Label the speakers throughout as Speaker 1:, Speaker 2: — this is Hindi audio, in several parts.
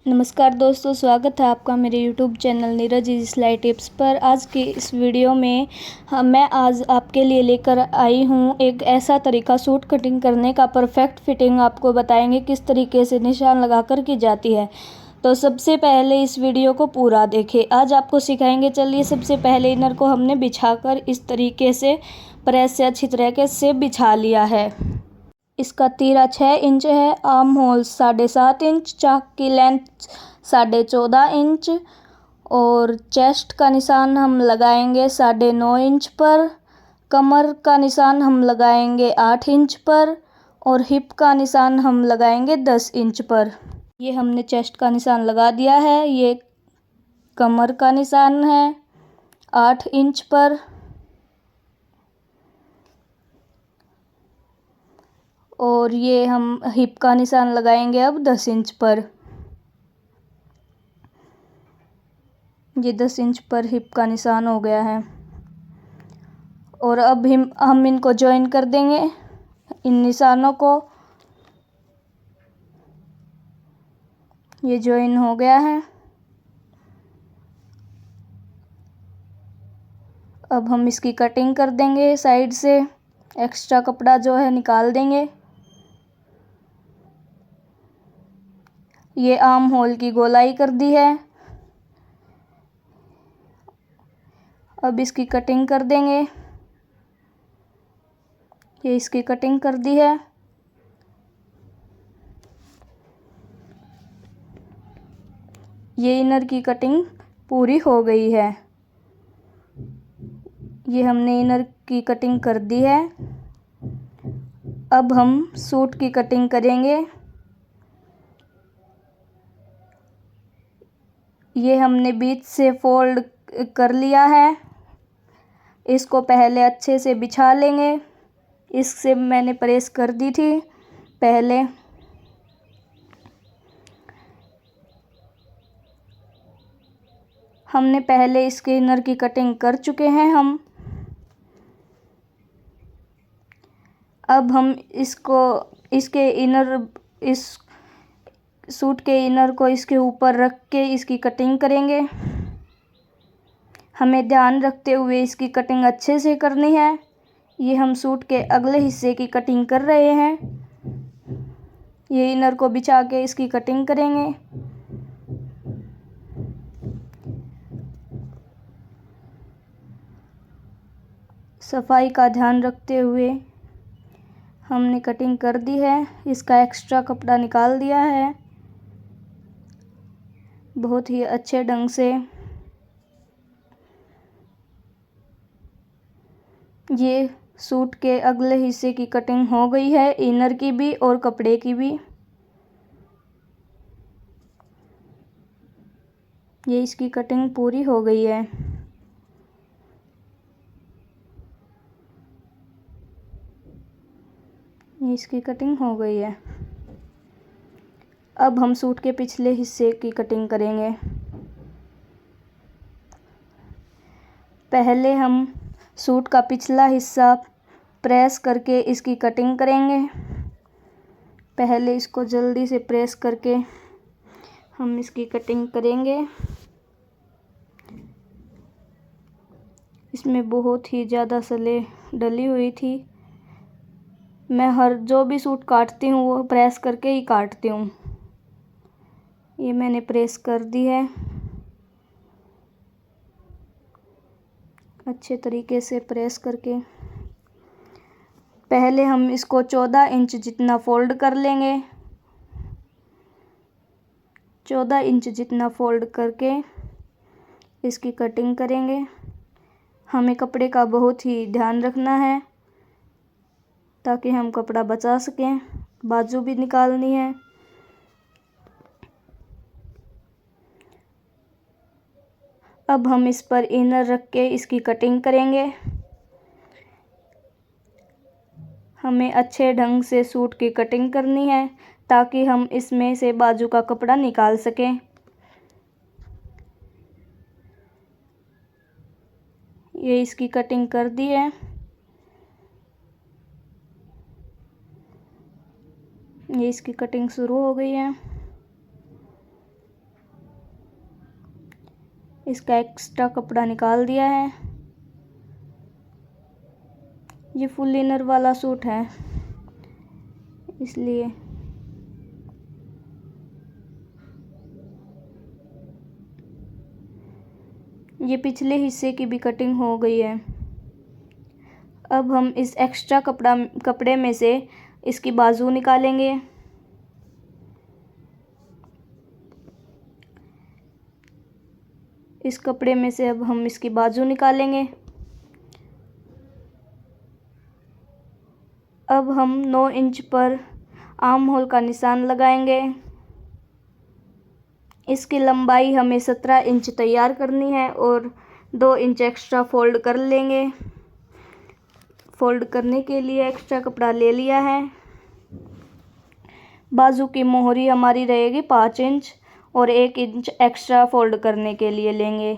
Speaker 1: नमस्कार दोस्तों, स्वागत है आपका मेरे YouTube चैनल नीरज इजी सिलाई टिप्स पर। आज की इस वीडियो में मैं आज आपके लिए लेकर आई हूँ एक ऐसा तरीका सूट कटिंग करने का। परफेक्ट फिटिंग आपको बताएंगे किस तरीके से निशान लगाकर की जाती है। तो सबसे पहले इस वीडियो को पूरा देखें। आज आपको सिखाएंगे। चलिए, सबसे पहले इनर को हमने बिछाकर इस तरीके से प्रेस से अच्छी तरीके से बिछा लिया है। इसका तीरा 6 इंच है, आर्म होल 7.5 इंच, चाक की लेंथ 14.5 इंच और चेस्ट का निशान हम लगाएंगे 9.5 इंच पर। कमर का निशान हम लगाएंगे 8 इंच पर और हिप का निशान हम लगाएंगे 10 इंच पर। ये हमने चेस्ट का निशान लगा दिया है। ये कमर का निशान है 8 इंच पर और ये हम हिप का निशान लगाएंगे अब 10 इंच पर। ये 10 इंच पर हिप का निशान हो गया है और अब हम इनको ज्वाइन कर देंगे, इन निशानों को। ये ज्वाइन हो गया है। अब हम इसकी कटिंग कर देंगे। साइड से एक्स्ट्रा कपड़ा जो है निकाल देंगे। ये आर्म होल की गोलाई कर दी है। अब इसकी कटिंग कर देंगे। ये इसकी कटिंग कर दी है। ये इनर की कटिंग पूरी हो गई है। ये हमने इनर की कटिंग कर दी है। अब हम सूट की कटिंग करेंगे। ये हमने बीच से फोल्ड कर लिया है। इसको पहले अच्छे से बिछा लेंगे। इससे मैंने प्रेस कर दी थी पहले। हमने पहले इसके इनर की कटिंग कर चुके हैं हम। अब हम इसके इनर इस सूट के इनर को इसके ऊपर रख के इसकी कटिंग करेंगे। हमें ध्यान रखते हुए इसकी कटिंग अच्छे से करनी है। ये हम सूट के अगले हिस्से की कटिंग कर रहे हैं। ये इनर को बिछा के इसकी कटिंग करेंगे। सफाई का ध्यान रखते हुए हमने कटिंग कर दी है। इसका एक्स्ट्रा कपड़ा निकाल दिया है बहुत ही अच्छे ढंग से। ये सूट के अगले हिस्से की कटिंग हो गई है, इनर की भी और कपड़े की भी। ये इसकी कटिंग पूरी हो गई है। ये इसकी कटिंग हो गई है। अब हम सूट के पिछले हिस्से की कटिंग करेंगे। पहले हम सूट का पिछला हिस्सा प्रेस करके इसकी कटिंग करेंगे। पहले इसको जल्दी से प्रेस करके हम इसकी कटिंग करेंगे। इसमें बहुत ही ज़्यादा सले डली हुई थी। मैं जो भी सूट काटती हूँ वो प्रेस करके ही काटती हूँ। ये मैंने प्रेस कर दी है अच्छे तरीके से प्रेस करके। पहले हम इसको 14 इंच जितना फोल्ड कर लेंगे। 14 इंच जितना फोल्ड करके इसकी कटिंग करेंगे। हमें कपड़े का बहुत ही ध्यान रखना है ताकि हम कपड़ा बचा सकें। बाजू भी निकालनी है। अब हम इस पर इनर रख के इसकी कटिंग करेंगे। हमें अच्छे ढंग से सूट की कटिंग करनी है ताकि हम इसमें से बाजू का कपड़ा निकाल सकें। ये इसकी कटिंग कर दी है। ये इसकी कटिंग शुरू हो गई है। इसका एक्स्ट्रा कपड़ा निकाल दिया है। ये फुल इनर वाला सूट है इसलिए। ये पिछले हिस्से की भी कटिंग हो गई है। अब हम इस एक्स्ट्रा कपड़े में से इसकी बाजू निकालेंगे। इस कपड़े में से अब हम इसकी बाजू निकालेंगे। अब हम 9 इंच पर आर्म होल का निशान लगाएंगे। इसकी लंबाई हमें 17 इंच तैयार करनी है और 2 इंच एक्स्ट्रा फोल्ड कर लेंगे। फोल्ड करने के लिए एक्स्ट्रा कपड़ा ले लिया है। बाजू की मोहरी हमारी रहेगी 5 इंच और 1 इंच एक्स्ट्रा फोल्ड करने के लिए लेंगे।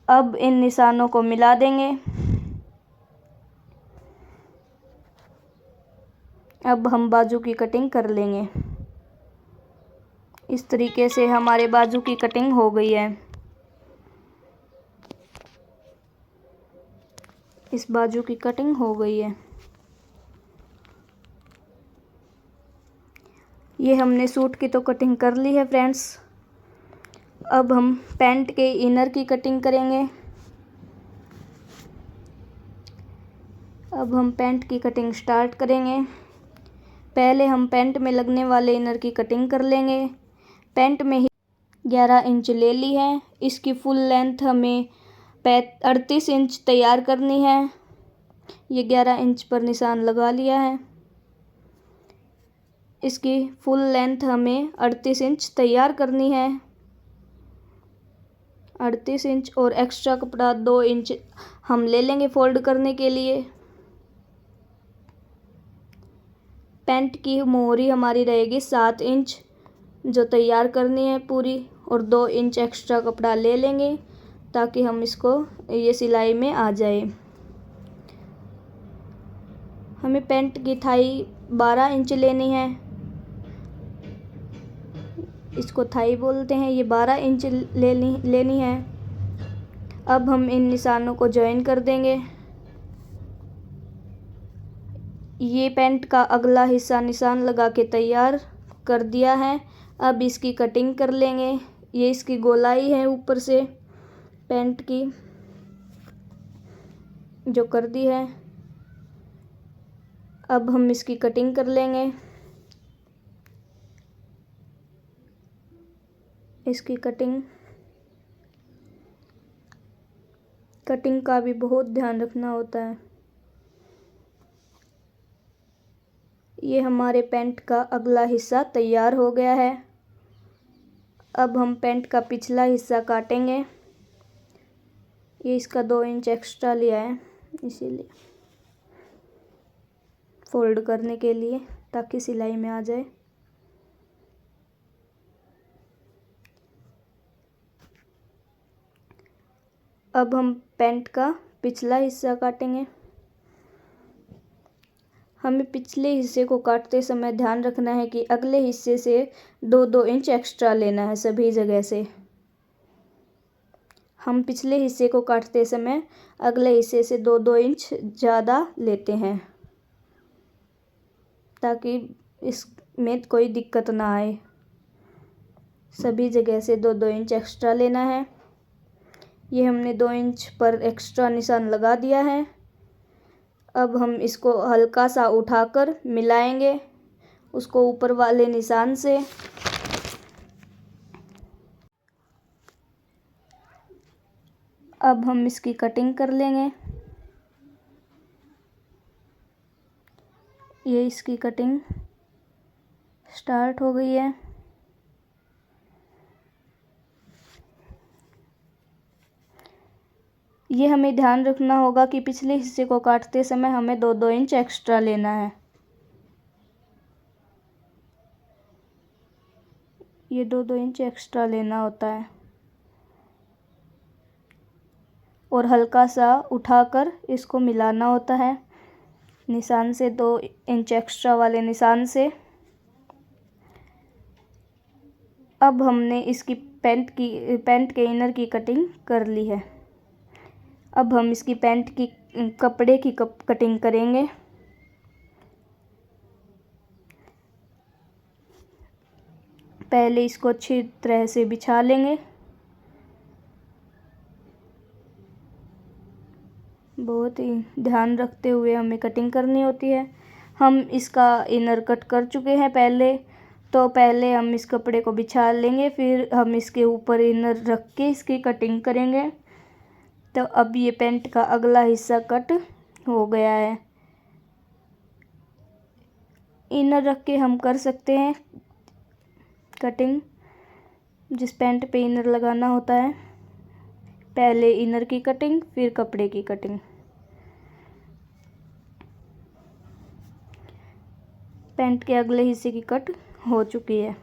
Speaker 1: अब इन निशानों को मिला देंगे। अब हम बाजू की कटिंग कर लेंगे। इस तरीके से हमारे बाजू की कटिंग हो गई है। इस बाजू की कटिंग हो गई है। ये हमने सूट की तो कटिंग कर ली है फ्रेंड्स। अब हम पैंट के इनर की कटिंग करेंगे। अब हम पैंट की कटिंग स्टार्ट करेंगे। पहले हम पैंट में लगने वाले इनर की कटिंग कर लेंगे। पैंट में ही 11 इंच ले ली है। इसकी फुल लेंथ हमें 38 इंच तैयार करनी है। ये 11 इंच पर निशान लगा लिया है। इसकी फुल लेंथ हमें 38 इंच तैयार करनी है। 38 इंच और एक्स्ट्रा कपड़ा 2 इंच हम ले लेंगे फोल्ड करने के लिए। पैंट की मोहरी हमारी रहेगी 7 इंच जो तैयार करनी है पूरी, और 2 इंच एक्स्ट्रा कपड़ा ले लेंगे ताकि हम इसको ये सिलाई में आ जाए। हमें पैंट की थाई 12 इंच लेनी है। इसको थाई बोलते हैं। ये 12 इंच लेनी है। अब हम इन निशानों को ज्वाइन कर देंगे। ये पैंट का अगला हिस्सा निशान लगा के तैयार कर दिया है। अब इसकी कटिंग कर लेंगे। ये इसकी गोलाई है ऊपर से पैंट की जो कर दी है। अब हम इसकी कटिंग कर लेंगे। इसकी कटिंग का भी बहुत ध्यान रखना होता है। ये हमारे पैंट का अगला हिस्सा तैयार हो गया है। अब हम पैंट का पिछला हिस्सा काटेंगे। ये इसका 2 इंच एक्स्ट्रा लिया है इसीलिए, फोल्ड करने के लिए ताकि सिलाई में आ जाए। अब हम पैंट का पिछला हिस्सा काटेंगे। हमें पिछले हिस्से को काटते समय ध्यान रखना है कि अगले हिस्से से 2-2 इंच एक्स्ट्रा लेना है सभी जगह से। हम पिछले हिस्से को काटते समय अगले हिस्से से 2-2 इंच ज़्यादा लेते हैं ताकि इसमें कोई दिक्कत ना आए। सभी जगह से 2-2 इंच एक्स्ट्रा लेना है। ये हमने 2 इंच पर एक्स्ट्रा निशान लगा दिया है। अब हम इसको हल्का सा उठाकर मिलाएंगे उसको ऊपर वाले निशान से। अब हम इसकी कटिंग कर लेंगे। ये इसकी कटिंग स्टार्ट हो गई है। ये हमें ध्यान रखना होगा कि पिछले हिस्से को काटते समय हमें 2-2 इंच एक्स्ट्रा लेना है। ये 2-2 इंच एक्स्ट्रा लेना होता है और हल्का सा उठाकर इसको मिलाना होता है निशान से, 2 इंच एक्स्ट्रा वाले निशान से। अब हमने इसकी पैंट के इनर की कटिंग कर ली है। अब हम इसकी पैंट की कपड़े की कटिंग करेंगे। पहले इसको अच्छी तरह से बिछा लेंगे। बहुत ही ध्यान रखते हुए हमें कटिंग करनी होती है। हम इसका इनर कट कर चुके हैं पहले, तो पहले हम इस कपड़े को बिछा लेंगे, फिर हम इसके ऊपर इनर रख के इसकी कटिंग करेंगे। तो अब ये पैंट का अगला हिस्सा कट हो गया है। इनर रख के हम कर सकते हैं कटिंग, जिस पैंट पे इनर लगाना होता है। पहले इनर की कटिंग, फिर कपड़े की कटिंग। पैंट के अगले हिस्से की कट हो चुकी है।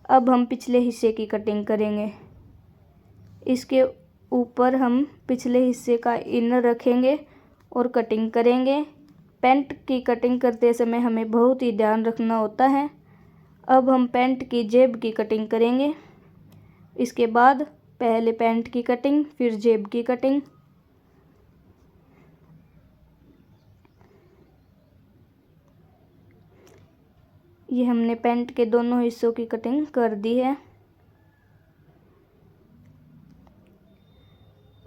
Speaker 1: अब हम पिछले हिस्से की कटिंग करेंगे। इसके ऊपर हम पिछले हिस्से का इनर रखेंगे और कटिंग करेंगे। पैंट की कटिंग करते समय हमें बहुत ही ध्यान रखना होता है। अब हम पैंट की जेब की कटिंग करेंगे। इसके बाद पहले पैंट की कटिंग, फिर जेब की कटिंग। ये हमने पैंट के दोनों हिस्सों की कटिंग कर दी है।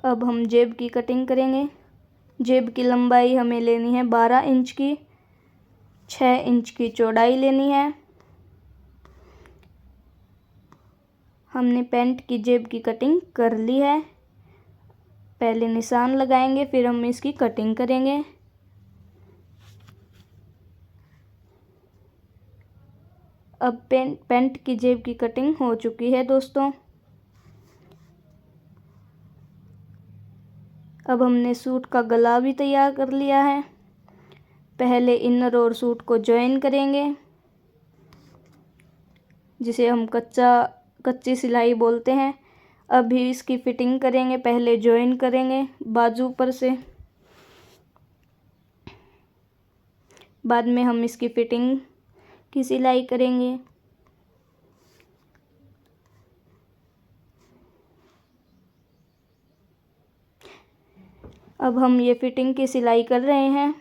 Speaker 1: अब हम जेब की कटिंग करेंगे। जेब की लंबाई हमें लेनी है 12 इंच की, 6 इंच की चौड़ाई लेनी है। हमने पैंट की जेब की कटिंग कर ली है। पहले निशान लगाएंगे, फिर हम इसकी कटिंग करेंगे। अब पैंट की जेब की कटिंग हो चुकी है दोस्तों। अब हमने सूट का गला भी तैयार कर लिया है। पहले इनर और सूट को जॉइन करेंगे, जिसे हम कच्ची सिलाई बोलते हैं। अभी इसकी फिटिंग करेंगे। पहले जॉइन करेंगे बाजू पर से, बाद में हम इसकी फिटिंग की सिलाई करेंगे। अब हम ये फिटिंग की सिलाई कर रहे हैं।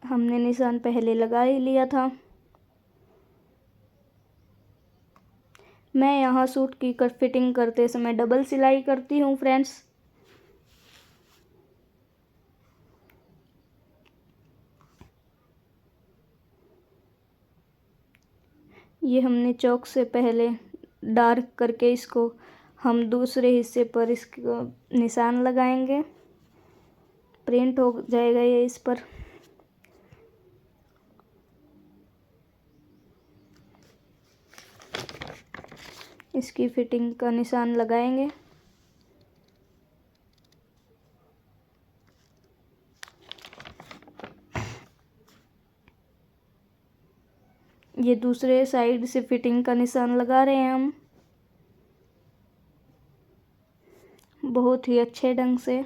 Speaker 1: हमने निशान पहले लगा ही लिया था। मैं यहाँ सूट की फिटिंग करते समय डबल सिलाई करती हूँ फ्रेंड्स। ये हमने चौक से पहले डार्क करके इसको हम दूसरे हिस्से पर इसको निशान लगाएंगे। प्रिंट हो जाएगा ये इस पर। इसकी फिटिंग का निशान लगाएंगे। ये दूसरे साइड से फिटिंग का निशान लगा रहे हैं हम, बहुत ही अच्छे ढंग से,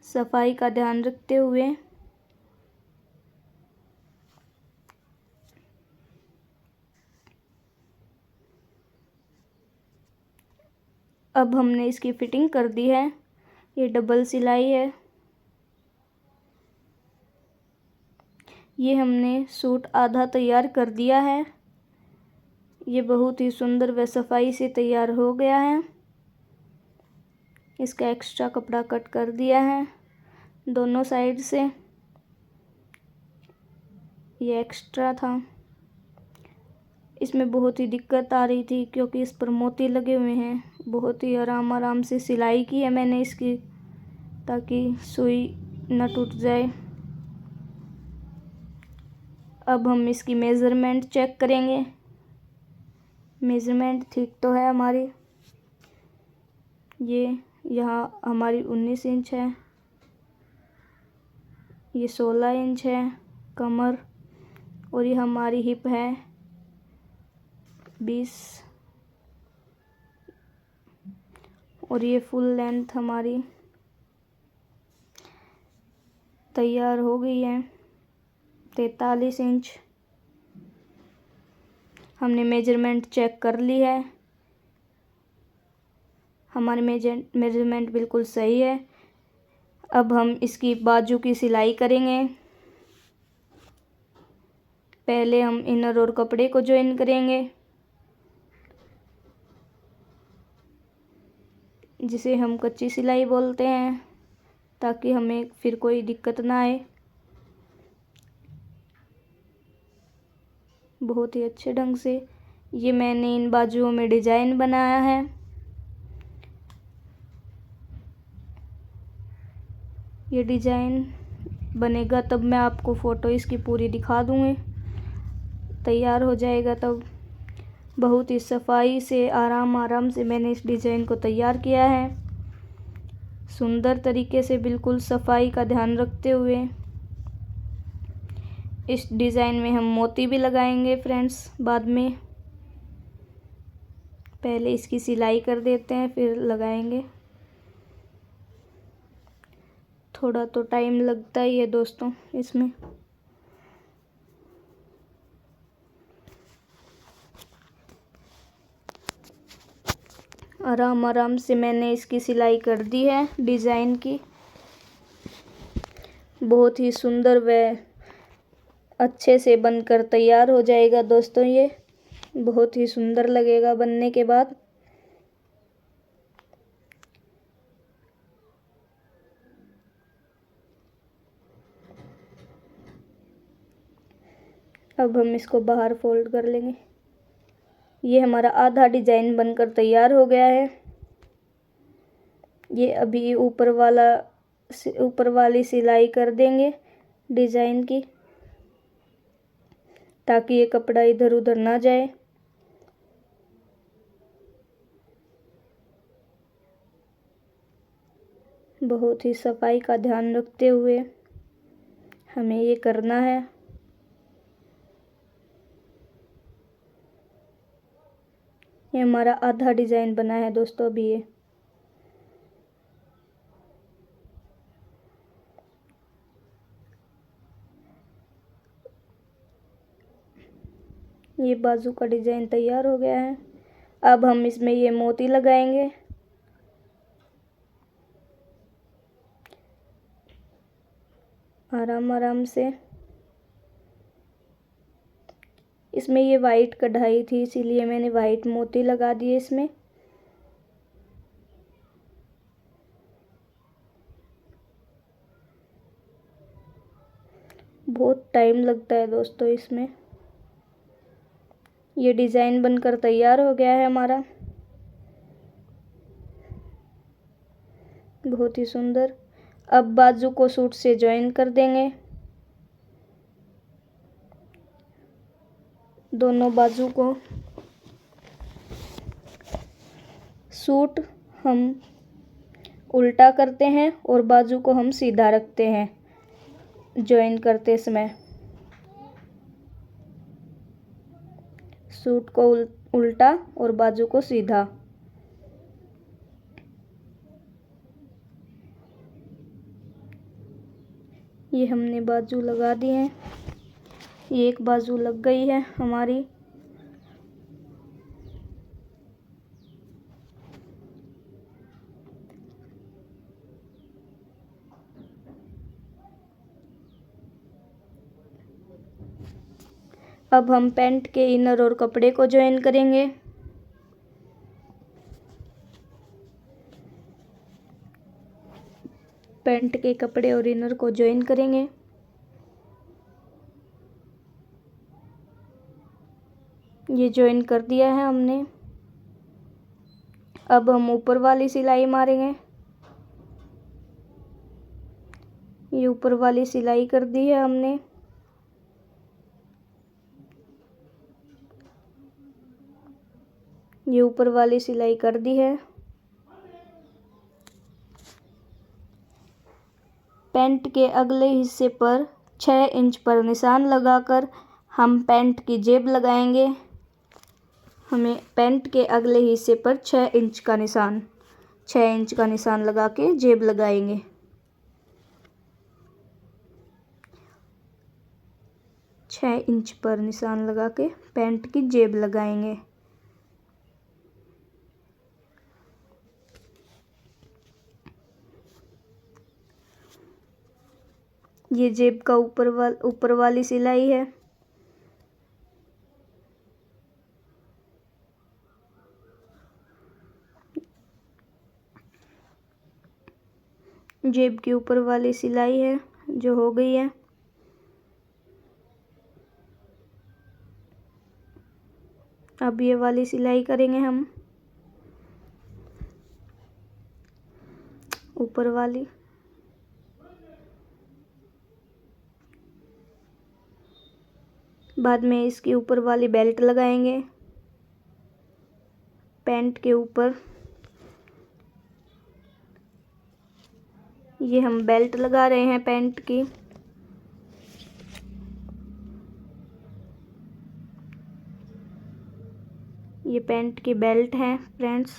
Speaker 1: सफाई का ध्यान रखते हुए। अब हमने इसकी फिटिंग कर दी है। ये डबल सिलाई है। ये हमने सूट आधा तैयार कर दिया है। ये बहुत ही सुंदर व सफाई से तैयार हो गया है। इसका एक्स्ट्रा कपड़ा कट कर दिया है दोनों साइड से। ये एक्स्ट्रा था, इसमें बहुत ही दिक्कत आ रही थी क्योंकि इस पर मोती लगे हुए हैं। बहुत ही आराम से सिलाई की है मैंने इसकी, ताकि सुई न टूट जाए। अब हम इसकी मेज़रमेंट चेक करेंगे। मेज़रमेंट ठीक तो है हमारी। ये यहाँ हमारी 19 इंच है, ये 16 इंच है कमर, और ये हमारी हिप है 20, और ये फुल लेंथ हमारी तैयार हो गई है 43 इंच। हमने मेजरमेंट चेक कर ली है, हमारे मेजरमेंट बिल्कुल सही है। अब हम इसकी बाजू की सिलाई करेंगे। पहले हम इनर और कपड़े को ज्वाइन करेंगे, जिसे हम कच्ची सिलाई बोलते हैं, ताकि हमें फिर कोई दिक्कत ना आए। बहुत ही अच्छे ढंग से ये मैंने इन बाजुओं में डिजाइन बनाया है। ये डिजाइन बनेगा तब मैं आपको फ़ोटो इसकी पूरी दिखा दूँगी। तैयार हो जाएगा तब। बहुत ही सफाई से आराम से मैंने इस डिज़ाइन को तैयार किया है, सुंदर तरीके से, बिल्कुल सफाई का ध्यान रखते हुए। इस डिज़ाइन में हम मोती भी लगाएंगे फ्रेंड्स बाद में। पहले इसकी सिलाई कर देते हैं फिर लगाएंगे। थोड़ा तो टाइम लगता ही है दोस्तों इसमें। आराम से मैंने इसकी सिलाई कर दी है डिज़ाइन की। बहुत ही सुंदर व अच्छे से बनकर तैयार हो जाएगा दोस्तों। ये बहुत ही सुंदर लगेगा बनने के बाद। अब हम इसको बाहर फोल्ड कर लेंगे। ये हमारा आधा डिजाइन बनकर तैयार हो गया है। ये अभी ऊपर वाली सिलाई कर देंगे डिजाइन की, ताकि ये कपड़ा इधर उधर ना जाए। बहुत ही सफाई का ध्यान रखते हुए हमें ये करना है। ये हमारा आधा डिजाइन बना है दोस्तों अभी। ये बाजू का डिजाइन तैयार हो गया है। अब हम इसमें ये मोती लगाएंगे। आराम से। इसमें ये वाइट कढ़ाई थी, इसीलिए मैंने वाइट मोती लगा दिए इसमें। बहुत टाइम लगता है दोस्तों इसमें। ये डिज़ाइन बनकर तैयार हो गया है हमारा, बहुत ही सुंदर। अब बाजू को सूट से ज्वाइन कर देंगे। दोनों बाजू को सूट हम उल्टा करते हैं और बाजू को हम सीधा रखते हैं ज्वाइन करते समय। सूट को उल्टा और बाजू को सीधा। ये हमने बाजू लगा दी है। ये एक बाजू लग गई है हमारी। अब हम पैंट के इनर और कपड़े को ज्वाइन करेंगे। पैंट के कपड़े और इनर को ज्वाइन करेंगे। ये ज्वाइन कर दिया है हमने। अब हम ऊपर वाली सिलाई मारेंगे। ये ऊपर वाली सिलाई कर दी है हमने। ये ऊपर वाली सिलाई कर दी है। पैंट के अगले हिस्से पर 6 इंच पर निशान लगाकर हम पैंट की जेब लगाएंगे। हमें पैंट के अगले हिस्से पर 6 इंच का निशान लगा के जेब लगाएंगे। 6 इंच पर निशान लगा के पैंट की जेब लगाएंगे। ये जेब का ऊपर वाली सिलाई है। जेब के ऊपर वाली सिलाई है जो हो गई है। अब ये वाली सिलाई करेंगे हम, ऊपर वाली। बाद में इसके ऊपर वाली बेल्ट लगाएंगे पैंट के ऊपर। ये हम बेल्ट लगा रहे हैं पैंट की। ये पैंट की बेल्ट है फ्रेंड्स।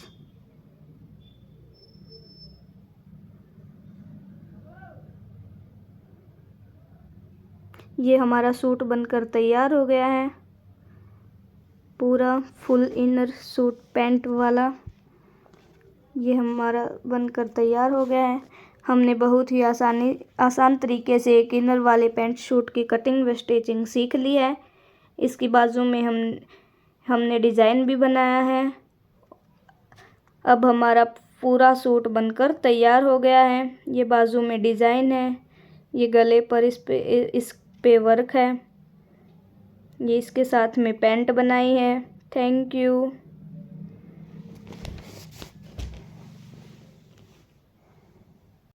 Speaker 1: ये हमारा सूट बनकर तैयार हो गया है, पूरा फुल इनर सूट पैंट वाला। ये हमारा बनकर तैयार हो गया है। हमने बहुत ही आसान तरीके से एक इनर वाले पैंट सूट की कटिंग व स्टिचिंग सीख ली है। इसकी बाजू में हमने डिज़ाइन भी बनाया है। अब हमारा पूरा सूट बनकर तैयार हो गया है। ये बाजू में डिज़ाइन है, ये गले पर इस पे वर्क है। ये इसके साथ में पैंट बनाई है। Thank you.